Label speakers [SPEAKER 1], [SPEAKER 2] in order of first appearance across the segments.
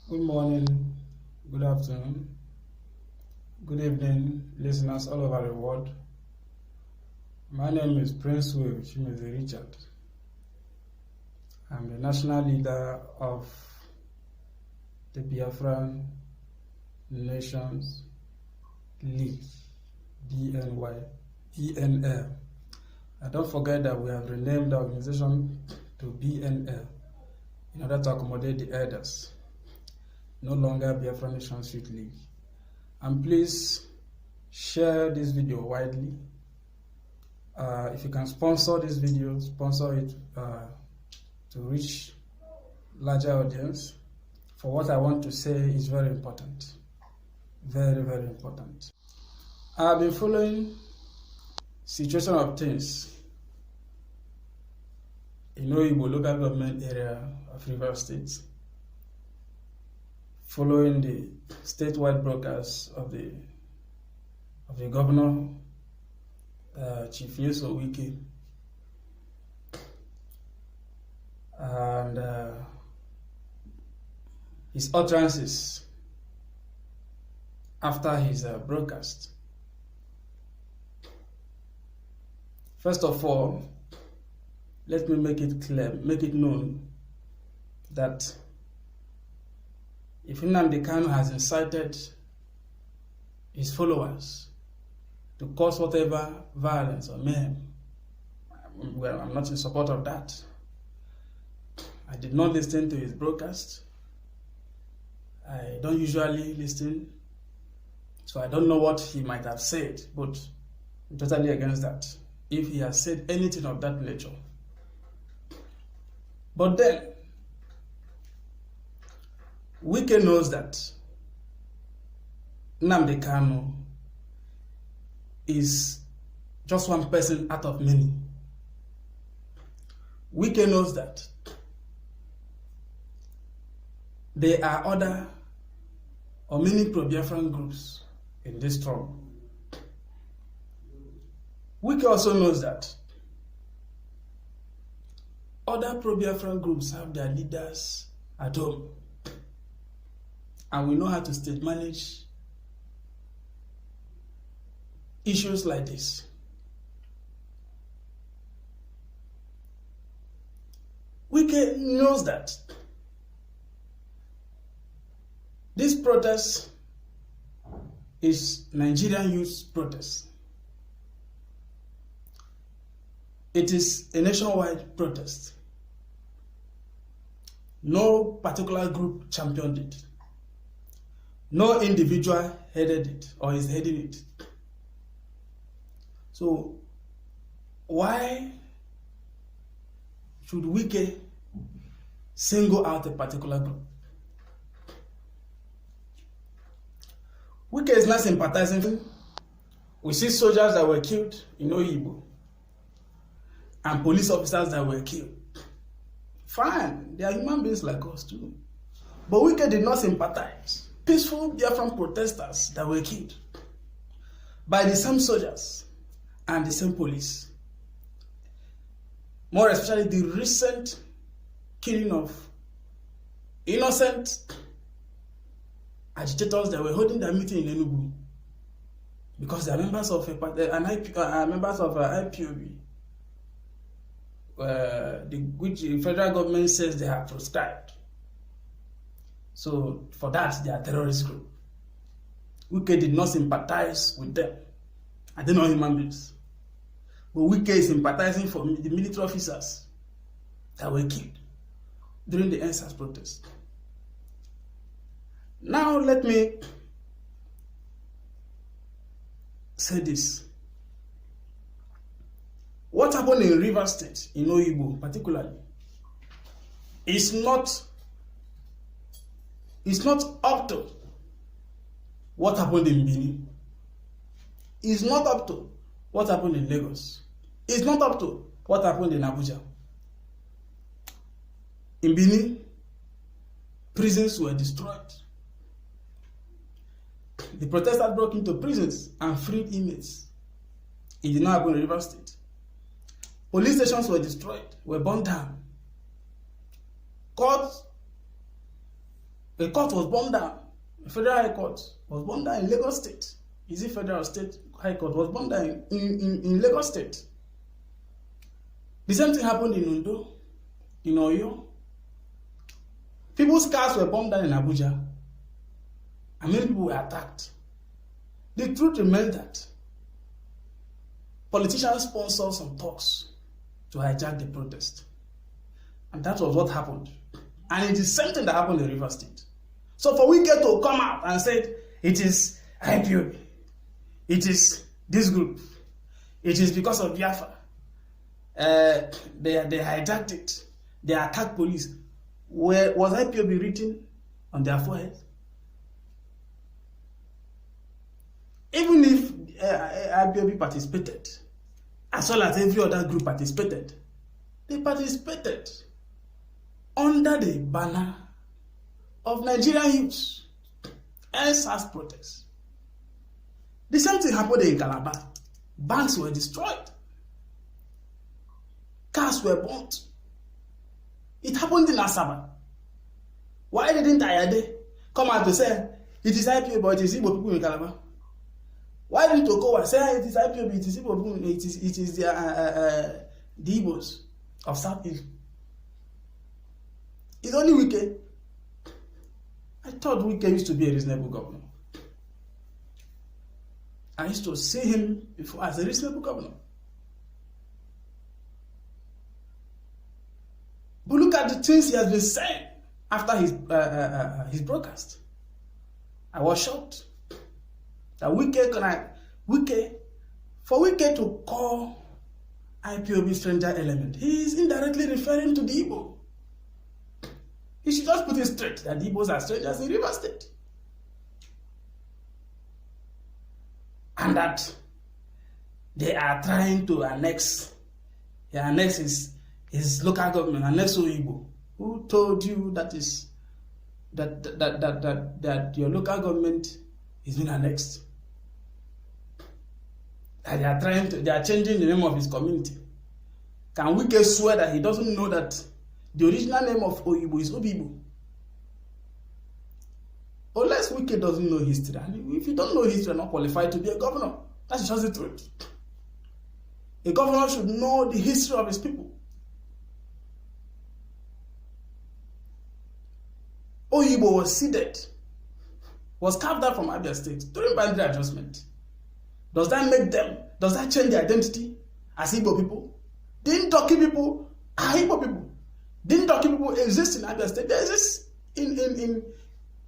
[SPEAKER 1] Good morning, good afternoon, good evening, listeners all over the world. My name is Prince Will Chimeze Richard. I'm the national leader of the Biafran Nations League, BNL. And don't forget that we have renamed the organization to BNL in order to accommodate the elders. No longer Biafra Nations Youth League. And please share this video widely. If you can sponsor this video, sponsor it to reach larger audience. For what I want to say is very important. Very, very important. I've been following situation of things in Oyigbo local government area of Rivers State, following the statewide broadcast of the governor, Chief Wike, and his utterances after his broadcast. First of all, let me make it clear, make it known that if Nnamdi Kanu has incited his followers to cause whatever violence or mayhem, well, I'm not in support of that. I did not listen to his broadcast. I don't usually listen, so I don't know what he might have said, but I'm totally against that, if he has said anything of that nature. But then, Wike knows that Nnamdi Kanu is just one person out of many. Wike knows that there are other or many pro-Biafran groups in this struggle. Wike also knows that other pro-Biafran groups have their leaders at home, and we know how to state manage issues like this. Wike knows that this protest is Nigerian youth protest. It is a nationwide protest. No particular group championed it. No individual headed it or is heading it. So why should Wike single out a particular group? Wike is not sympathizing. We see soldiers that were killed in Oyigbo and police officers that were killed. Fine, they are human beings like us too. But Wike did not sympathize. Peaceful Biafran protesters that were killed by the same soldiers and the same police. More especially the recent killing of innocent agitators that were holding their meeting in Enugu because they are members of IPOB, which the federal government says they have proscribed. So for that, they are a terrorist group. Wike did not sympathize with them. I don't know human beings. But Wike is sympathizing for the military officers that were killed during the NSAS protest. Now let me say this. What happened in Rivers State, in Oyigbo particularly, is not up to what happened in Benin. It's not up to what happened in Lagos. It's not up to what happened in Abuja. In Benin, prisons were destroyed. The protesters broke into prisons and freed inmates. It did not happen in Rivers State. Police stations were destroyed, were burned down. Courts A court was bombed down. A federal high court was bombed down in Lagos State. Is it federal state high court was bombed down in Lagos State? The same thing happened in Ondo, in Oyo. People's cars were bombed down in Abuja. And many people were attacked. The truth remains that politicians sponsored some talks to hijack the protest. And that was what happened. And it is the same thing that happened in Rivers State. So for Wike to come out and say it is IPOB, it is this group, it is because of Biafra, they hijacked it, they attacked police. Was IPOB written on their forehead? Even if IPOB participated, as well as every other group participated, they participated under the banner of Nigerian youths and SARS protests. The same thing happened in Calabar. Banks were destroyed. Cars were burnt. It happened in Asaba. Why didn't Ayade come out to say it is IPOB, but it is Igbo people in Calabar? Why didn't Okowa say it is IPOB, it is Igbo people, it is the Igbos of Southeast? It's only Wike. I thought Wike used to be a reasonable governor. I used to see him before as a reasonable governor. But look at the things he has been saying after his broadcast. I was shocked that for Wike to call IPOB stranger element, he is indirectly referring to the Igbo. He should just put it straight that the Igbos are strangers in Rivers State. And that they are trying to annex his local government, annex Oyigbo. Who told you that your local government is being annexed? That they are changing the name of his community. Can Wike swear that he doesn't know that the original name of Oyigbo is Obibo? Unless Wike doesn't know history, and if you don't know history, you're not qualified to be a governor. That's just the truth. A governor should know the history of his people. Oyigbo was seeded, was carved out from Abia State during boundary adjustment. Does that change the identity as Igbo people? Didn't Turkey people are Igbo people? Didn't Turkey people exist in Abia State? They exist in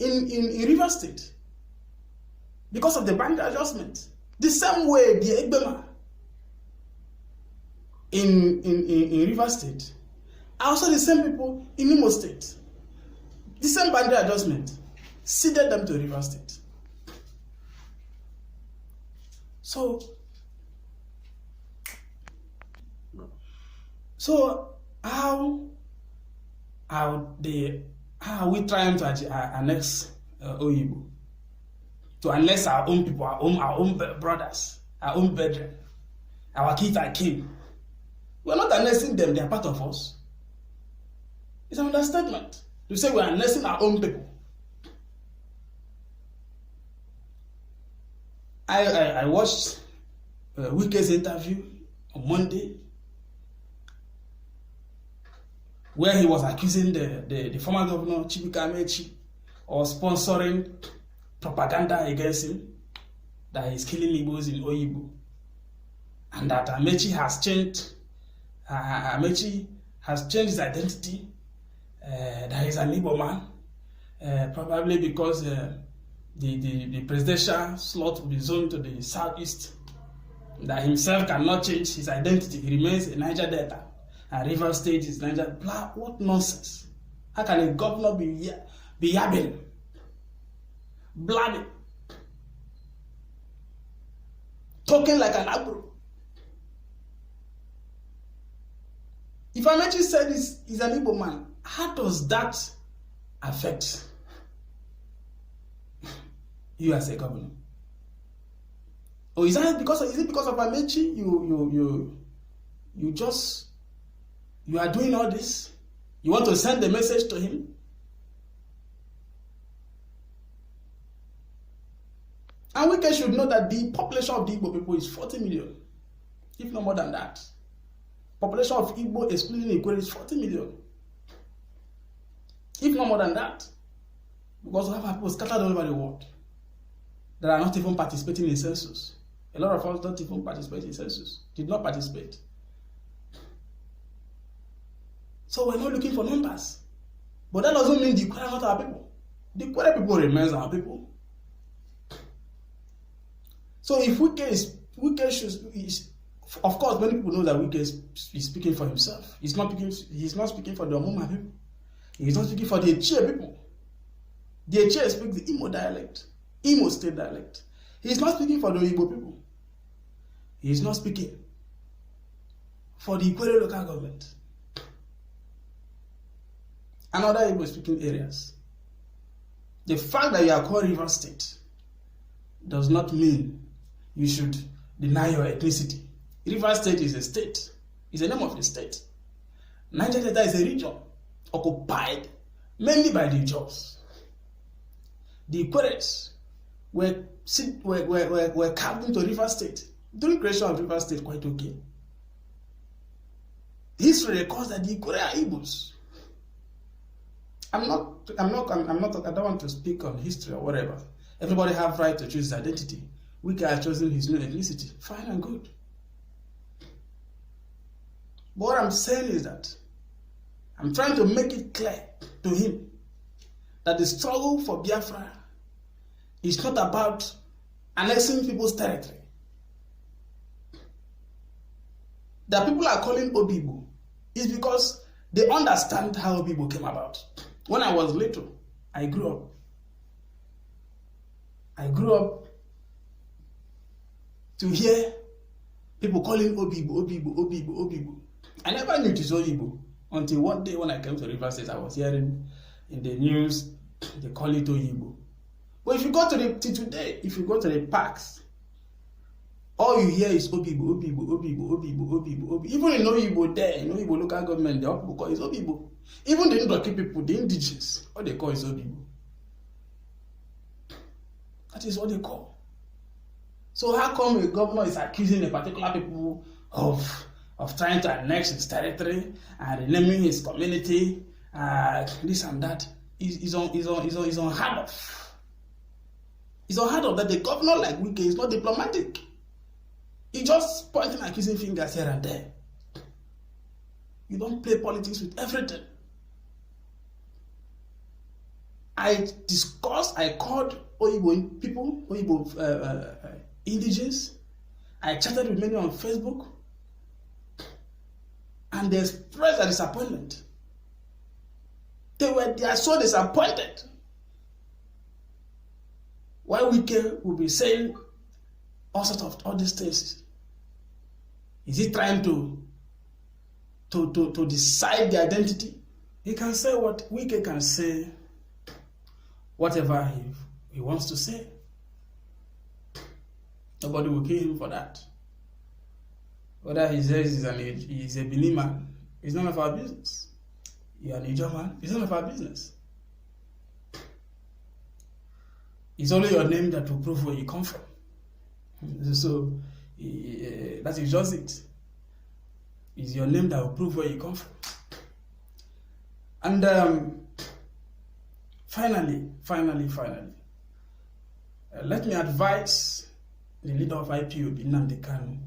[SPEAKER 1] Rivers State because of the boundary adjustment. The same way the Egbema in Rivers State are also the same people in Imo State. The same boundary adjustment ceded them to Rivers State. So how are we trying to annex Oyigbo? To annex our own people, our own brothers, our own brethren, our kids are kin. We're not annexing them, they are part of us. It's an understatement to say we're annexing our own people. I watched Wike's interview on Monday, where he was accusing the former governor, Chibika Amechi, of sponsoring propaganda against him, that he's killing Igbos in Oyigbo, and that Amechi has changed his identity, that he's an Igbo man, probably because the presidential slot will be zoned to the southeast, that himself cannot change his identity, he remains a Niger Delta, and Rivers State is Niger. Blah, what nonsense. How can a governor be yabbing, blabbing, talking like an Agro? If Amechi said he's an Igbo man, how does that affect you as a governor? Or is it because of Amechi you are doing all this? You want to send a message to him? And Wike should know that the population of the Igbo people is 40 million, if not more than that. Population of Igbo excluding Ikwere is 40 million, if not more than that. Because we have people scattered all over the world that are not even participating in census. A lot of us don't even participate in census, did not participate. So we're not looking for numbers. But that doesn't mean the Ikwere are not our people. The Ikwere people remains our people. So if Wike should, of course, many people know that Wike is speaking for himself. He's not speaking for the Omuma people. He's not speaking for the Echie people. The Echie speaks the Imo dialect, Imo state dialect. He's not speaking for the Oyigbo people. He's not speaking for the Ikwere local government and other Igbo speaking areas. The fact that you are called River State does not mean you should deny your ethnicity. River State is a state. It's the name of the state. Niger Delta is a region occupied mainly by the Jaws. The Ikweres were carved into River State. During creation of River State, quite okay. History records that the Ikwere are Igbos. I don't want to speak on history or whatever. Everybody have right to choose his identity. Wike has chosen his new ethnicity. Fine and good. But what I'm saying is that I'm trying to make it clear to him that the struggle for Biafra is not about annexing people's territory. That people are calling Oyigbo is because they understand how Oyigbo came about. When I was little, I grew up to hear people calling Oyigbo. I never knew it was Oyigbo until one day when I came to River State, I was hearing in the news they call it Oyigbo. But if you go to the parks, all you hear is Oyigbo. Even in Oyigbo there, in Oyigbo local government, the people call it Oyigbo. Even the Ndoki people, the indigenous, all they call is Oyigbo. That is what they call. So how come a governor is accusing a particular people of trying to annex his territory and renaming his community, this and that? Is unheard of. It's unheard of that the governor like Wike is not diplomatic. He just pointing accusing fingers here and there. You don't play politics with everything. I called Oyigbo people, Oyigbo indigenous. I chatted with many on Facebook, and they expressed their disappointment. They are so disappointed. Why Wike will be saying all sorts of all these things? Is he trying to decide the identity? He can say what Wike can say, whatever he wants to say. Nobody will kill him for that. Whether he says he's a Benin man, it's none of our business. You're an Ijaw man, it's none of our business. It's only your name that will prove where you come from. So that is just it. It's your name that will prove where you come from. And finally, let me advise the leader of IPOB, Nnamdi Kanu.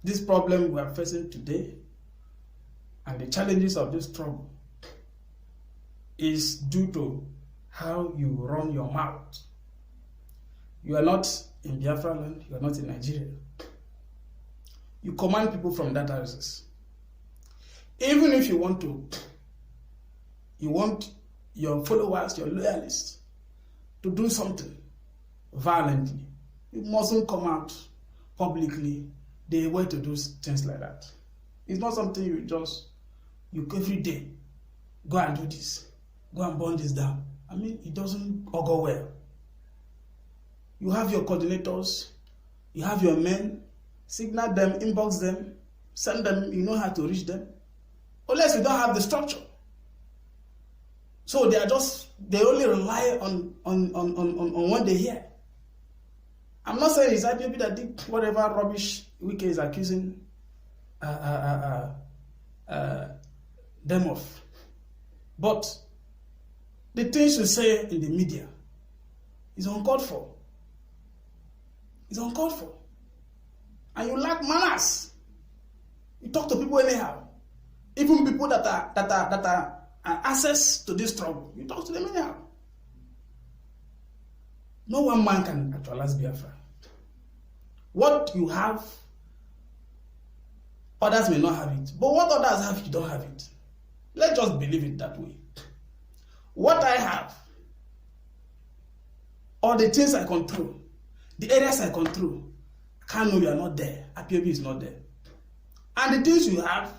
[SPEAKER 1] This problem we are facing today and the challenges of this struggle is due to how you run your mouth. You are not in Biafra land, you are not in Nigeria. You command people from that houses. Even if you want your followers, your loyalists, to do something violently, you mustn't come out publicly the way to do things like that. It's not something you every day go and do this, go and burn this down. I mean, it doesn't all go well. You have your coordinators, you have your men, signal them, inbox them, send them, you know how to reach them. Unless you don't have the structure. So they only rely on what they hear. I'm not saying it's IPOB that did whatever rubbish Wike is accusing them of. But the things you say in the media is uncalled for. It's uncalled for. And you lack manners. You talk to people anyhow. Even people that are access to this trouble, you talk to them anyhow. No one man can actualize Biafra. What you have, others may not have it. But what others have, you don't have it. Let's just believe it that way. What I have, or the things I control, the areas I control, I can't know you are not there. IPOB is not there. And the things you have,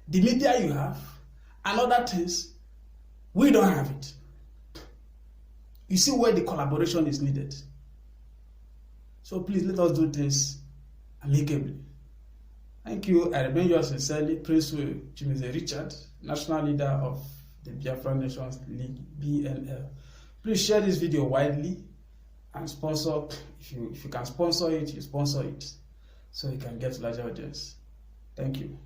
[SPEAKER 1] the media you have, and other things, we don't have it. You see where the collaboration is needed. So please let us do things amicably. Thank you. I remain yours sincerely, Prince Chimize Richard, National Leader of the Biafra Nations League, BNL. Please share this video widely and sponsor. If you can sponsor it, you sponsor it so you can get larger audience. Thank you.